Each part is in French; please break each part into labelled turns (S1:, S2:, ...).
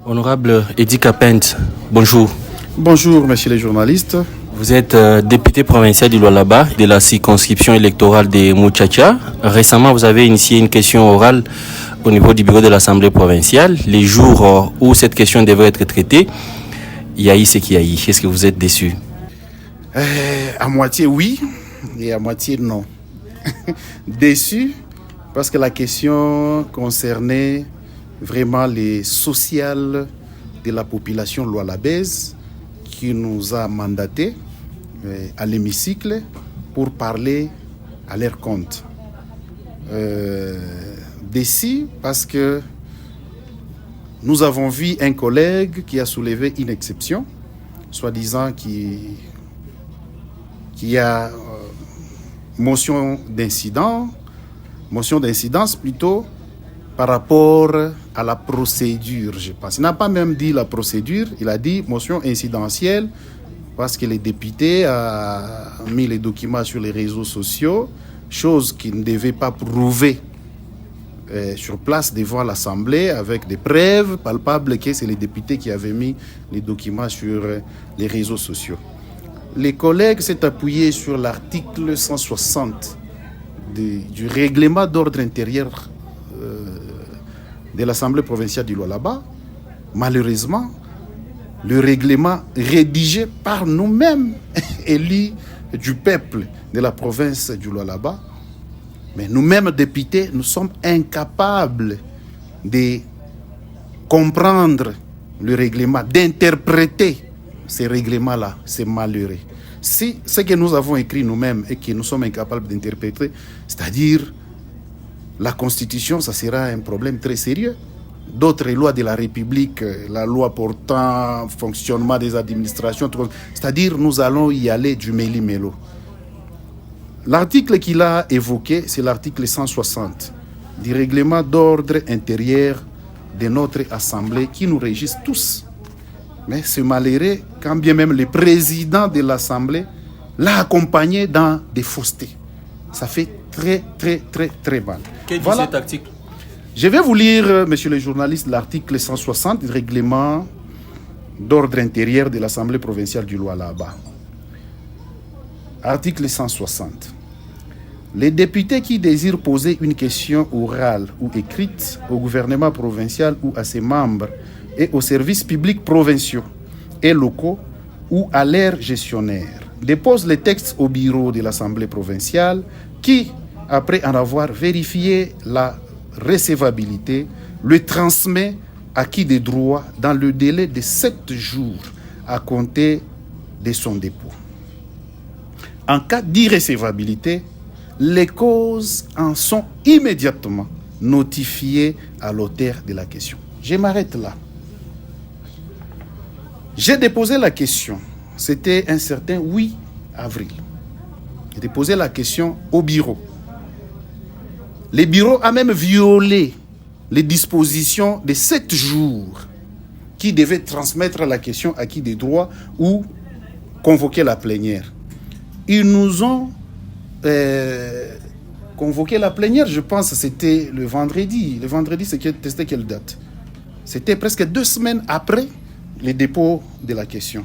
S1: Honorable Eddy Kapent, bonjour.
S2: Bonjour, messieurs les journalistes.
S1: Vous êtes député provincial du Lualaba de la circonscription électorale de Muchacha. Récemment, vous avez initié une question orale au niveau du bureau de l'Assemblée provinciale. Les jours où cette question devait être traitée, il y a eu ce qu'il y a eu. Est-ce que vous êtes déçu?
S2: À moitié oui et à moitié non. Déçu parce que la question concernait vraiment les sociales de la population lualabaise qui nous a mandatés à l'hémicycle pour parler à leur compte. Déçu parce que nous avons vu un collègue qui a soulevé une exception, soi-disant qui a motion d'incidence plutôt, par rapport à la procédure, je pense. Il n'a pas même dit la procédure, il a dit motion incidentielle parce que les députés ont mis les documents sur les réseaux sociaux, chose qu'ils ne devaient pas prouver sur place devant l'Assemblée avec des preuves palpables que c'est les députés qui avaient mis les documents sur les réseaux sociaux. Les collègues s'est appuyé sur l'article 160 du règlement d'ordre intérieur de l'Assemblée provinciale du Lualaba. Malheureusement, le règlement rédigé par nous-mêmes, élus du peuple de la province du Lualaba, mais nous-mêmes députés, nous sommes incapables de comprendre le règlement, d'interpréter ces règlements-là. C'est malheureux. Si ce que nous avons écrit nous-mêmes et que nous sommes incapables d'interpréter, c'est-à-dire la Constitution, ça sera un problème très sérieux. D'autres lois de la République, la loi portant fonctionnement des administrations, c'est-à-dire nous allons y aller du méli-mélo. L'article qu'il a évoqué, c'est l'article 160 du règlement d'ordre intérieur de notre Assemblée qui nous régisse tous. Mais c'est malheureux quand bien même le président de l'Assemblée l'a accompagné dans des faussetés. Ça fait très, très, très, très mal.
S1: Quel dit cet article?
S2: Je vais vous lire, messieurs les journalistes, l'article 160 du règlement d'ordre intérieur de l'Assemblée provinciale du Lualaba. Article 160. Les députés qui désirent poser une question orale ou écrite au gouvernement provincial ou à ses membres et aux services publics provinciaux et locaux ou à leurs gestionnaires déposent les textes au bureau de l'Assemblée provinciale qui, après en avoir vérifié la recevabilité, le transmet à qui de droit dans le délai de 7 jours à compter de son dépôt. En cas d'irrecevabilité, les causes en sont immédiatement notifiées à l'auteur de la question. Je m'arrête là. J'ai déposé la question, c'était un certain 8 avril. J'ai déposé la question au bureau. Le bureau a même violé les dispositions de 7 jours qui devaient transmettre la question à qui de droit ou convoquer la plénière. Ils nous ont convoqué la plénière, je pense que c'était le vendredi. Le vendredi, c'était quelle date? C'était presque 2 semaines après le dépôt de la question.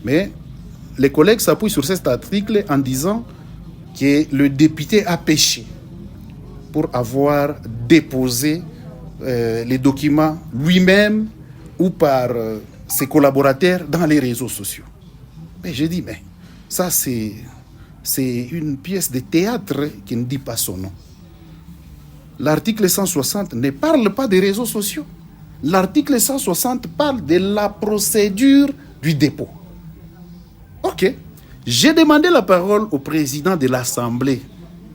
S2: Mais les collègues s'appuient sur cet article en disant que le député a péché pour avoir déposé les documents lui-même ou par ses collaborateurs dans les réseaux sociaux. Mais j'ai dit, mais ça c'est une pièce de théâtre qui ne dit pas son nom. L'article 160 ne parle pas des réseaux sociaux. L'article 160 parle de la procédure du dépôt. Ok. J'ai demandé la parole au président de l'Assemblée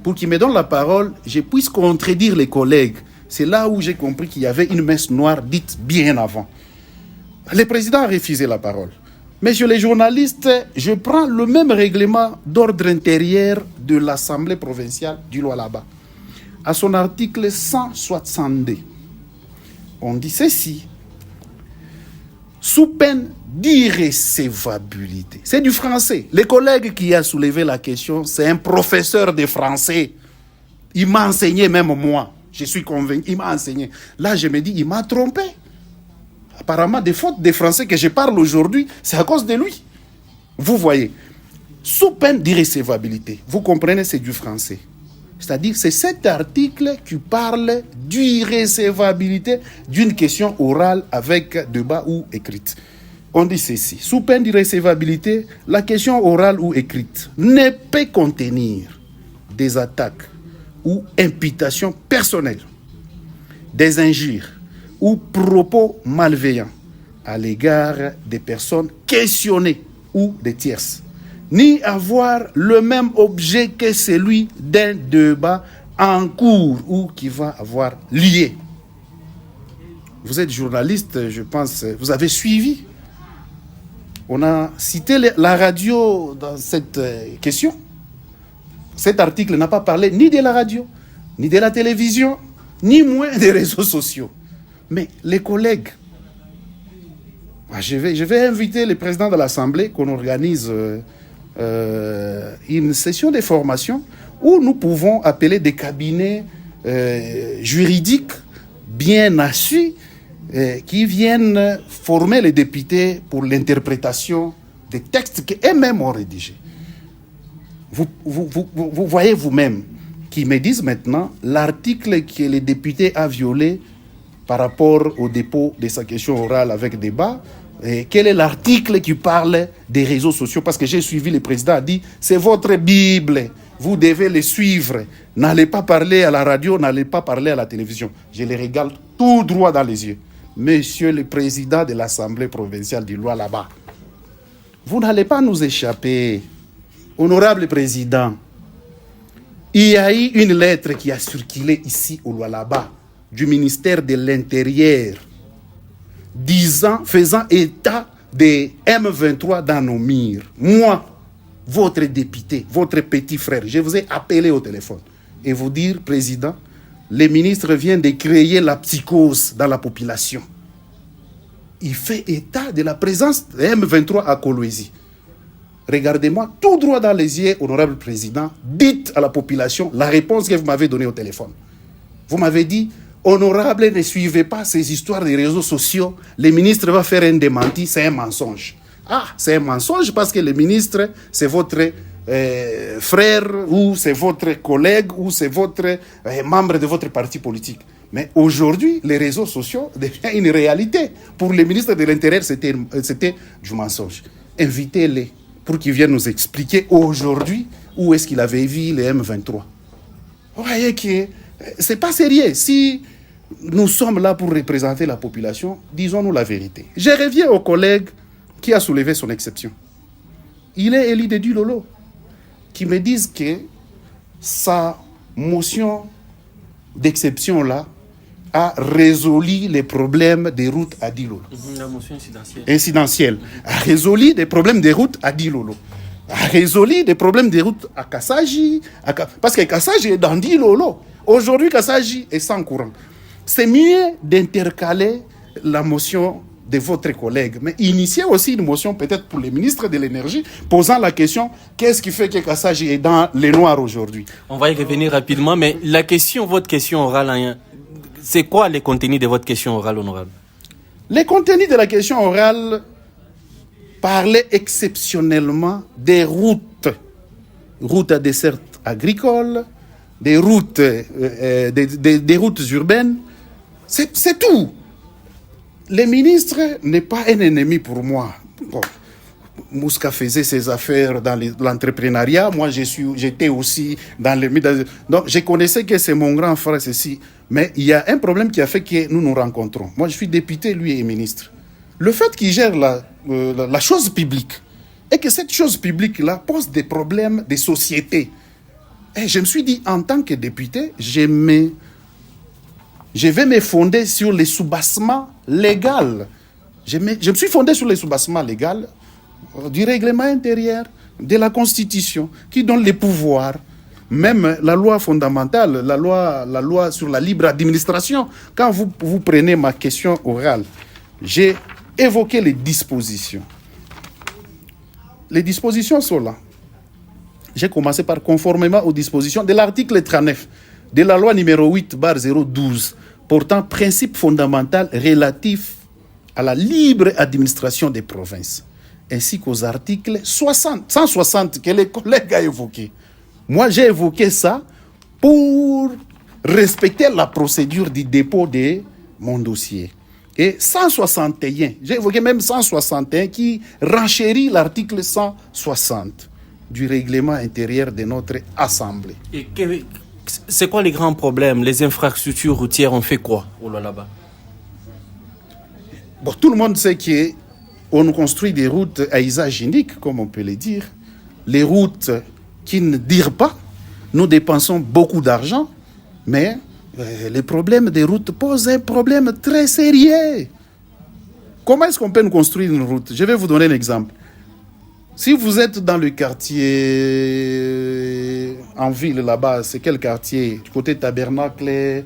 S2: pour qu'il me donne la parole, je puisse contredire les collègues. C'est là où j'ai compris qu'il y avait une messe noire dite bien avant. Le président a refusé la parole. Messieurs les journalistes, je prends le même règlement d'ordre intérieur de l'Assemblée provinciale du Lualaba. À son article 162, on dit ceci: sous peine d'irrecevabilité. C'est du français. Le collègue qui a soulevé la question, c'est un professeur de français. Il m'a enseigné, même moi. Je suis convaincu, il m'a enseigné. Là, je me dis, il m'a trompé. apparemment des fautes des Français que je parle aujourd'hui, c'est à cause de lui. Vous voyez, sous peine d'irrécevabilité, vous comprenez, c'est du français. C'est-à-dire, c'est cet article qui parle d'irrécevabilité d'une question orale avec débat ou écrite. On dit ceci, sous peine d'irrécevabilité, la question orale ou écrite ne peut contenir des attaques ou imputations personnelles, des injures ou propos malveillants à l'égard des personnes questionnées ou des tierces, ni avoir le même objet que celui d'un débat en cours ou qui va avoir lieu. Vous êtes journaliste, je pense, vous avez suivi. On a cité la radio dans cette question. Cet article n'a pas parlé ni de la radio, ni de la télévision, ni moins des réseaux sociaux. Mais les collègues, je vais inviter le président de l'Assemblée qu'on organise une session de formation où nous pouvons appeler des cabinets juridiques bien assis qui viennent former les députés pour l'interprétation des textes qu'eux-mêmes ont rédigés. Vous voyez vous-même qui me disent maintenant l'article que le député a violé par rapport au dépôt de sa question orale avec débat. Et quel est l'article qui parle des réseaux sociaux? Parce que j'ai suivi, le président a dit, c'est votre Bible, vous devez le suivre. N'allez pas parler à la radio, n'allez pas parler à la télévision. Je les regarde tout droit dans les yeux. Monsieur le président de l'Assemblée provinciale du Lualaba, vous n'allez pas nous échapper. Honorable président, il y a eu une lettre qui a circulé ici au Lualaba du ministère de l'Intérieur faisant état des M23 dans nos murs. Moi, votre député, votre petit frère, je vous ai appelé au téléphone et vous dire, président, le ministre vient de créer la psychose dans la population. Il fait état de la présence des M23 à Kolwezi. Regardez-moi tout droit dans les yeux, honorable président, dites à la population la réponse que vous m'avez donnée au téléphone. Vous m'avez dit, honorable, ne suivez pas ces histoires des réseaux sociaux, le ministre va faire un démenti, c'est un mensonge. Ah, c'est un mensonge parce que le ministre, c'est votre frère ou c'est votre collègue ou c'est votre membre de votre parti politique. Mais aujourd'hui, les réseaux sociaux deviennent une réalité. Pour le ministre de l'Intérieur, c'était du mensonge. Invitez-les pour qu'ils viennent nous expliquer aujourd'hui où est-ce qu'il avait vu les M23. Vous voyez que c'est pas sérieux. Si nous sommes là pour représenter la population, disons-nous la vérité. Je reviens au collègue qui a soulevé son exception. Il est Élie Dédu Lolo, qui me disent que sa motion d'exception-là a résolu les problèmes des routes à Dilolo.
S1: La motion incidentielle.
S2: Incidentielle. A résolu des problèmes des routes à Dilolo. A résolu des problèmes des routes à Kassaji. Parce que Kassaji est dans Dilolo. Aujourd'hui, Kassaji est sans courant. C'est mieux d'intercaler la motion de votre collègue, mais initier aussi une motion peut-être pour le ministre de l'Énergie, posant la question, qu'est-ce qui fait que Kassaji est dans les noirs aujourd'hui?
S1: On va y revenir rapidement, mais votre question orale, c'est quoi le contenu de votre question orale, honorable?
S2: Le contenu de la question orale parlait exceptionnellement des routes à dessert agricole, des routes, des routes urbaines. C'est tout. Le ministre n'est pas un ennemi pour moi. Bon, Mouska faisait ses affaires dans l'entrepreneuriat. Moi, j'étais aussi dans le milieu. Donc, je connaissais que c'est mon grand frère, ceci. Mais il y a un problème qui a fait que nous nous rencontrons. Moi, je suis député, lui est ministre. Le fait qu'il gère la chose publique et que cette chose publique-là pose des problèmes de société. Et je me suis dit, en tant que député, je vais me fonder sur les soubassements légaux. Je me suis fondé sur les soubassements légaux du règlement intérieur, de la Constitution, qui donne les pouvoirs. Même la loi fondamentale, la loi sur la libre administration. Quand vous prenez ma question orale, j'ai évoqué les dispositions. Les dispositions sont là. J'ai commencé par conformément aux dispositions de l'article 39 de la loi numéro 8/012 portant principe fondamental relatif à la libre administration des provinces, ainsi qu'aux articles 160 que les collègues ont évoqués. Moi, j'ai évoqué ça pour respecter la procédure du dépôt de mon dossier. Et 161, j'ai évoqué même 161 qui renchérit l'article 160 du règlement intérieur de notre Assemblée.
S1: Et c'est quoi les grands problèmes? Les infrastructures routières ont fait quoi au Lualaba?
S2: Bon, tout le monde sait qu'on construit des routes à usage unique, comme on peut le dire. Les routes qui ne dirent pas, nous dépensons beaucoup d'argent, mais les problèmes des routes posent un problème très sérieux. Comment est-ce qu'on peut nous construire une route? Je vais vous donner un exemple. Si vous êtes dans le quartier en ville là-bas, c'est quel quartier? Du côté Tabernacle,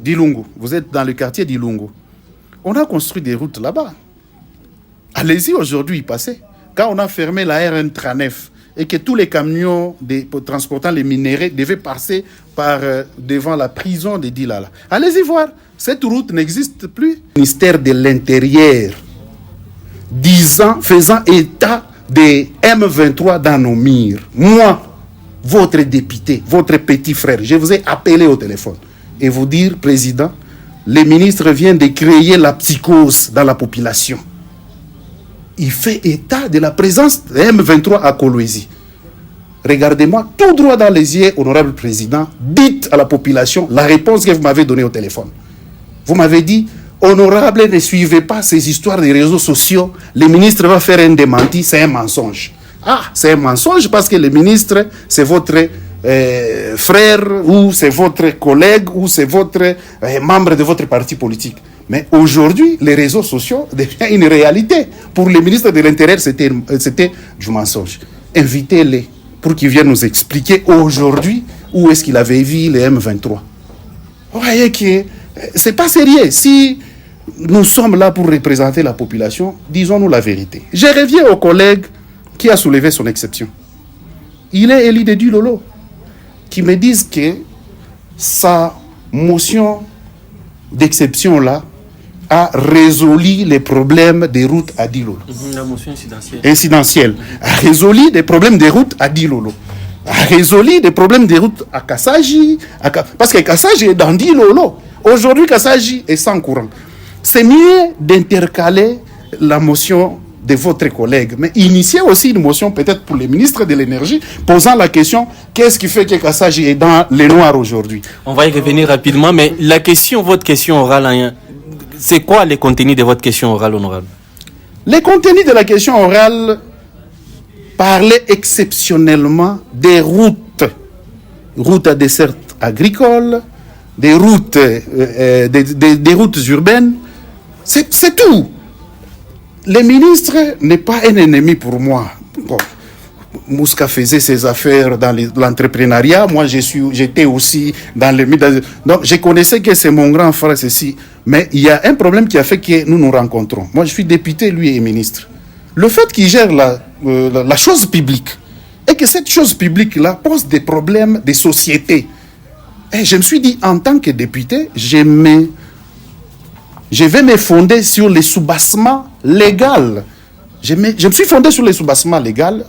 S2: d'Ilungu. Vous êtes dans le quartier d'Ilungu. On a construit des routes là-bas. Allez-y aujourd'hui, passez. Quand on a fermé la RN 39 et que tous les camions transportant les minéraux devaient passer par devant la prison de Dilala. Allez-y voir, cette route n'existe plus. Le ministère de l'Intérieur, faisant état des M23 dans nos murs. Moi, votre député, votre petit frère, je vous ai appelé au téléphone et vous dire, Président, le ministre vient de créer la psychose dans la population. Il fait état de la présence de M23 à Kolwezi. Regardez-moi tout droit dans les yeux, honorable président. Dites à la population la réponse que vous m'avez donnée au téléphone. Vous m'avez dit, honorable, ne suivez pas ces histoires des réseaux sociaux. Le ministre va faire un démenti, c'est un mensonge. Ah, c'est un mensonge parce que le ministre, c'est votre frère ou c'est votre collègue ou c'est votre membre de votre parti politique. Mais aujourd'hui, les réseaux sociaux deviennent une réalité. Pour le ministre de l'Intérieur, c'était du mensonge. Invitez-les pour qu'ils viennent nous expliquer aujourd'hui où est-ce qu'il avait vu les M23. Vous voyez que c'est pas sérieux. Si nous sommes là pour représenter la population, disons-nous la vérité. Je reviens au collègue qui a soulevé son exception. Il est élu de Dilolo, qui me disent que sa motion d'exception-là a résolu les problèmes des routes à Dilolo.
S1: La motion incidentielle.
S2: Incidentielle. A résolu les problèmes des routes à Dilolo. A résolu les problèmes des routes à Kassaji. Parce que Kassaji est dans Dilolo. Aujourd'hui, Kassaji est sans courant. C'est mieux d'intercaler la motion de votre collègue, mais initier aussi une motion peut-être pour le ministre de l'énergie, posant la question, qu'est-ce qui fait que Kassaji est dans les noirs aujourd'hui?
S1: On va y revenir rapidement, mais votre question orale, c'est quoi les contenus de votre question orale, honorable?
S2: Les contenus de la question orale parlaient exceptionnellement des routes à dessert agricole, des routes urbaines, c'est tout. Le ministre n'est pas un ennemi pour moi. Bon, Mouska faisait ses affaires dans l'entrepreneuriat. Moi, j'étais aussi dans le milieu. Donc, je connaissais que c'est mon grand frère, ceci. Mais il y a un problème qui a fait que nous nous rencontrons. Moi, je suis député, lui est ministre. Le fait qu'il gère la chose publique et que cette chose publique-là pose des problèmes de société. Et je me suis dit, en tant que député, je vais me fonder sur les soubassements légaux. Je me suis fondé sur les soubassements légaux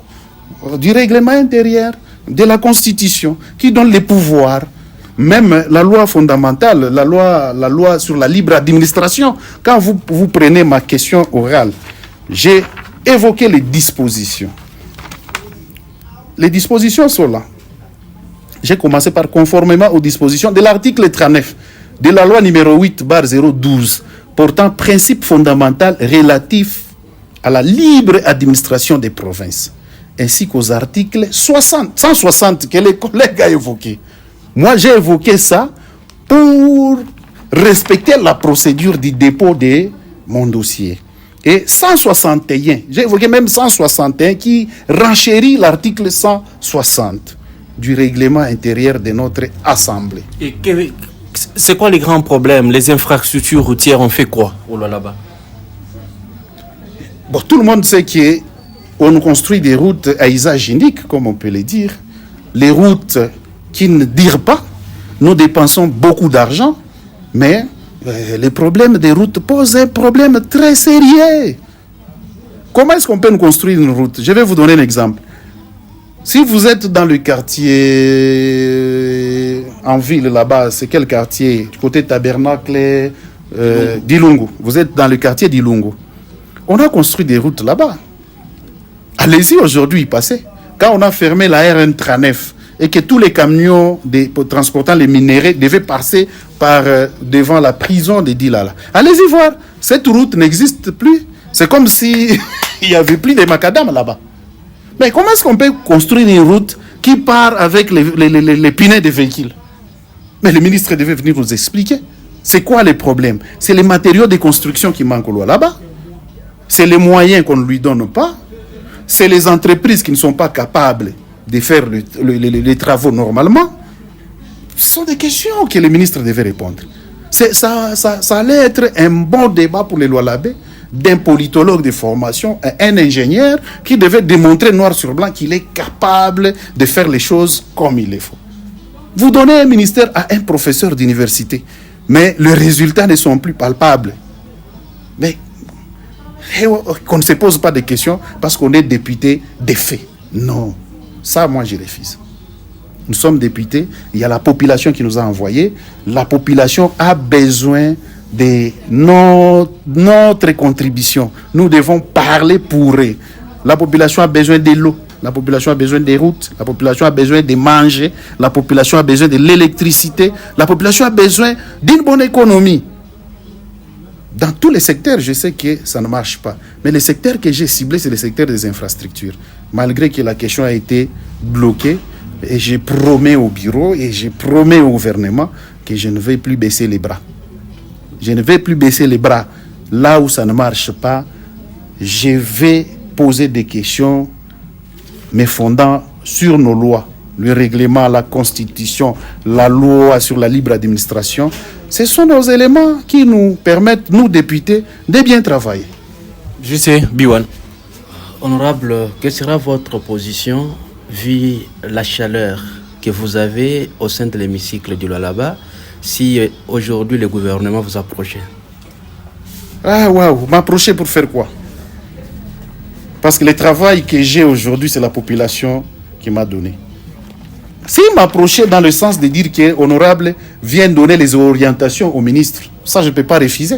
S2: du règlement intérieur, de la Constitution, qui donne les pouvoirs. Même la loi fondamentale, la loi sur la libre administration. Quand vous prenez ma question orale, j'ai évoqué les dispositions. Les dispositions sont là. J'ai commencé par conformément aux dispositions de l'article 39 de la loi numéro 8/012 portant principe fondamental relatif à la libre administration des provinces, ainsi qu'aux articles 160 que les collègues ont évoqués. Moi, j'ai évoqué ça pour respecter la procédure du dépôt de mon dossier. Et 161, j'ai évoqué même 161 qui renchérit l'article 160 du règlement intérieur de notre Assemblée.
S1: Et c'est quoi les grands problèmes? Les infrastructures routières ont fait quoi au Lualaba?
S2: Bon, tout le monde sait qu'on construit des routes à usage unique, comme on peut le dire. Les routes qui ne dirent pas, nous dépensons beaucoup d'argent, mais Les problèmes des routes posent un problème très sérieux. Comment est-ce qu'on peut nous construire une route? Je vais vous donner un exemple. Si vous êtes dans le quartier en ville là-bas, c'est quel quartier? Du côté Tabernacle, d'Ilungu. Vous êtes dans le quartier d'Ilungu. On a construit des routes là-bas. Allez-y aujourd'hui y passer. Quand on a fermé la RN 39 et que tous les camions transportant les minéraux devaient passer par devant la prison de Dilala. Allez-y voir. Cette route n'existe plus. C'est comme si il n'y avait plus de macadam là-bas. Mais comment est-ce qu'on peut construire une route qui part avec les pneus des véhicules? Mais le ministre devait venir nous expliquer. C'est quoi les problèmes? C'est les matériaux de construction qui manquent là-bas. C'est les moyens qu'on ne lui donne pas. C'est les entreprises qui ne sont pas capables de faire les travaux normalement. Ce sont des questions que le ministre devait répondre. Ça allait être un bon débat pour les Lualabé, d'un politologue de formation, un ingénieur qui devait démontrer noir sur blanc qu'il est capable de faire les choses comme il le faut. Vous donnez un ministère à un professeur d'université, mais les résultats ne sont plus palpables. Mais qu'on ne se pose pas de questions parce qu'on est député des faits. Non, ça moi je refuse. Nous sommes députés, il y a la population qui nous a envoyés. La population a besoin de notre contribution. Nous devons parler pour eux. La population a besoin de l'eau, la population a besoin des routes, la population a besoin de manger, la population a besoin de l'électricité, la population a besoin d'une bonne économie. Dans tous les secteurs, je sais que ça ne marche pas. Mais les secteurs que j'ai ciblés, c'est le secteur des infrastructures. Malgré que la question a été bloquée, et je promets au bureau et je promets au gouvernement que je ne vais plus baisser les bras. Je ne vais plus baisser les bras. Là où ça ne marche pas, je vais poser des questions me fondant sur nos lois. Le règlement, la constitution, la loi sur la libre administration. Ce sont nos éléments qui nous permettent, nous députés, de bien travailler.
S1: Je sais, Biwan.
S3: Honorable, quelle sera votre position vu la chaleur que vous avez au sein de l'hémicycle du Lualaba si aujourd'hui le gouvernement vous approchait?
S2: Ah waouh, m'approcher pour faire quoi? Parce que le travail que j'ai aujourd'hui, c'est la population qui m'a donné. S'il m'approchait dans le sens de dire que l'honorable vient donner les orientations au ministre, ça je ne peux pas refuser.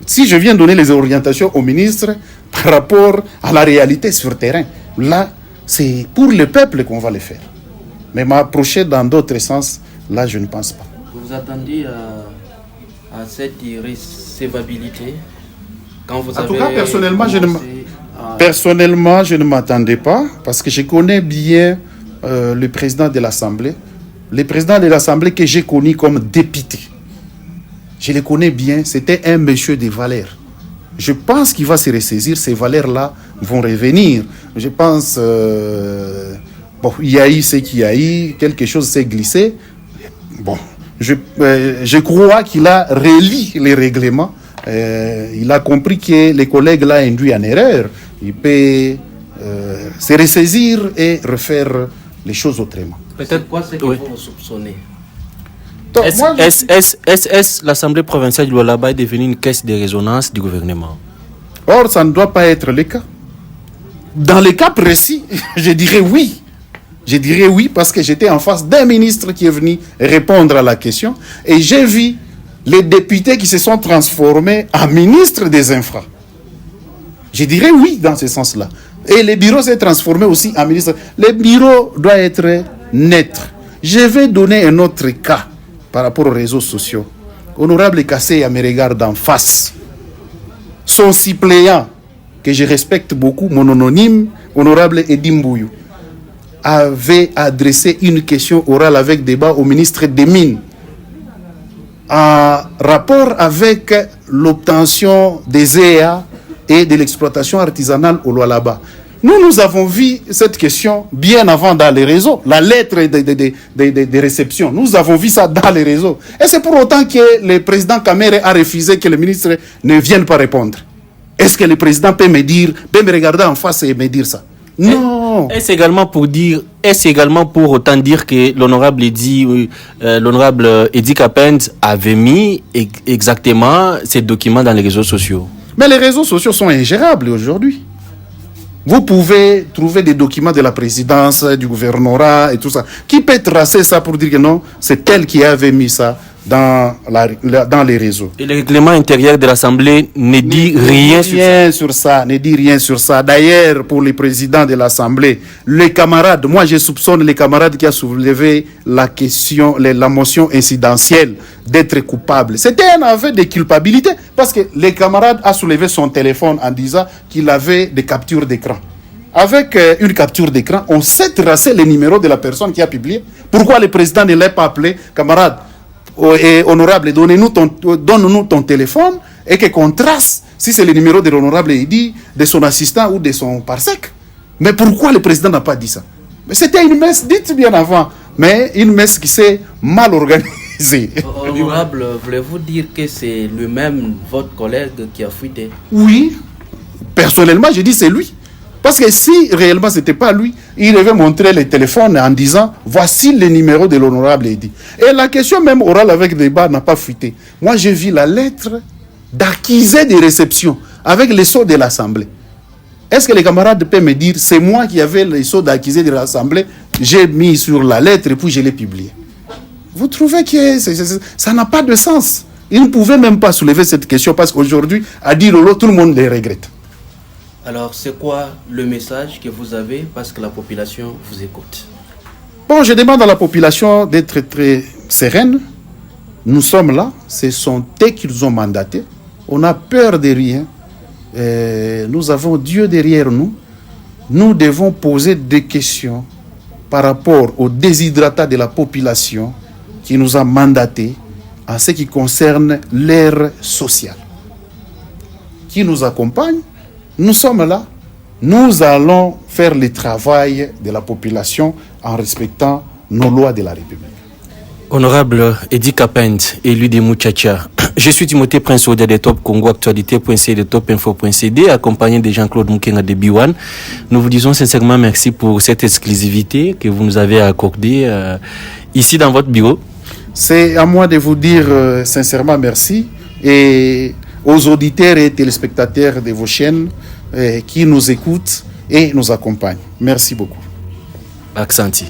S2: Si je viens donner les orientations au ministre par rapport à la réalité sur le terrain, là, c'est pour le peuple qu'on va le faire. Mais m'approcher dans d'autres sens, là, je ne pense pas.
S3: Vous vous attendiez à cette irrécevabilité quand vous
S2: en tout cas, personnellement, je ne m'attendais pas parce que je connais bien le président de l'Assemblée. Le président de l'Assemblée que j'ai connu comme député. Je le connais bien, c'était un monsieur de valeurs. Je pense qu'il va se ressaisir, ces valeurs-là vont revenir. Je pense, il y a eu ce qu'il y a eu, quelque chose s'est glissé. Bon, je crois qu'il a relu les règlements. Il a compris que les collègues l'ont induit en erreur. Il peut se ressaisir et refaire les choses autrement.
S3: Peut-être quoi c'est que vous soupçonnez?
S1: Est l'Assemblée provinciale du Lualaba est devenue une caisse de résonance du gouvernement?
S2: Or, ça ne doit pas être le cas. Dans le cas précis, je dirais oui. Je dirais oui parce que j'étais en face d'un ministre qui est venu répondre à la question et j'ai vu les députés qui se sont transformés en ministres des infras. Je dirais oui dans ce sens-là. Et le bureau s'est transformé aussi en ministre. Le bureau doit être neutre. Je vais donner un autre cas par rapport aux réseaux sociaux. Honorable Kassé me regarde en face. Son suppléant, que je respecte beaucoup, mon anonyme, honorable Edim Bouyou, avait adressé une question orale avec débat au ministre des Mines en rapport avec l'obtention des EA et de l'exploitation artisanale au Lualaba. Nous avons vu cette question bien avant dans les réseaux, la lettre de réception. Nous avons vu ça dans les réseaux. Et c'est pour autant que le président Kamere a refusé que le ministre ne vienne pas répondre. Est-ce que le président peut me dire, peut me regarder en face et me dire ça? Non.
S1: Est-ce également pour dire est-ce également pour autant dire que l'honorable Edi Kapend avait mis exactement ces documents dans les réseaux sociaux?
S2: Mais les réseaux sociaux sont ingérables aujourd'hui. Vous pouvez trouver des documents de la présidence, du gouvernorat et tout ça. Qui peut tracer ça pour dire que non, c'est elle qui avait mis ça dans les réseaux?
S1: Et le règlement intérieur de l'Assemblée ne dit rien sur ça.
S2: Ne dit rien sur ça. D'ailleurs, pour les présidents de l'Assemblée, les camarades, moi je soupçonne les camarades qui ont soulevé la question, la motion incidentielle d'être coupable. C'était un aveu de culpabilité parce que les camarades ont soulevé son téléphone en disant qu'il avait des captures d'écran. Avec une capture d'écran, on sait tracer les numéros de la personne qui a publié. Pourquoi le président ne l'a pas appelé, camarade et honorable, donne-nous ton téléphone et qu'on trace si c'est le numéro de l'honorable Edi, de son assistant ou de son parsec. Mais pourquoi le président n'a pas dit ça? Mais c'était une messe, dites bien avant, mais une messe qui s'est mal organisée.
S3: Honorable, voulez-vous dire que c'est lui-même, votre collègue, qui a fuité?
S2: Oui, personnellement, je dis c'est lui. Parce que si réellement ce n'était pas lui, il devait montrer les téléphones en disant voici le numéro de l'honorable Edi. Et la question même orale avec débat n'a pas fuité. Moi, j'ai vu la lettre d'accusé de réception avec les sceaux de l'Assemblée. Est-ce que les camarades peuvent me dire c'est moi qui avais les sceaux d'accusé de l'Assemblée, j'ai mis sur la lettre et puis je l'ai publié? Vous trouvez que ça n'a pas de sens? Ils ne pouvaient même pas soulever cette question parce qu'aujourd'hui, à dire tout le monde les regrette.
S3: Alors, c'est quoi le message que vous avez parce que la population vous écoute?
S2: Bon, je demande à la population d'être très sereine. Nous sommes là, ce sont eux qui nous ont mandatés. On a peur de rien. Nous avons Dieu derrière nous. Nous devons poser des questions par rapport aux déshydratats de la population qui nous a mandatés en ce qui concerne l'ère sociale. Qui nous accompagne? Nous sommes là, nous allons faire le travail de la population en respectant nos lois de la République.
S1: Honorable Edi Kapend, élu de Muchacha, je suis Timothée Prince Odia de Top Congo, actualité.c de topinfo.cd, accompagné de Jean-Claude Moukenga de B1. Nous vous disons sincèrement merci pour cette exclusivité que vous nous avez accordée ici dans votre bureau.
S2: C'est à moi de vous dire sincèrement merci et aux auditeurs et téléspectateurs de vos chaînes qui nous écoutent et nous accompagnent. Merci beaucoup.
S1: Accenti.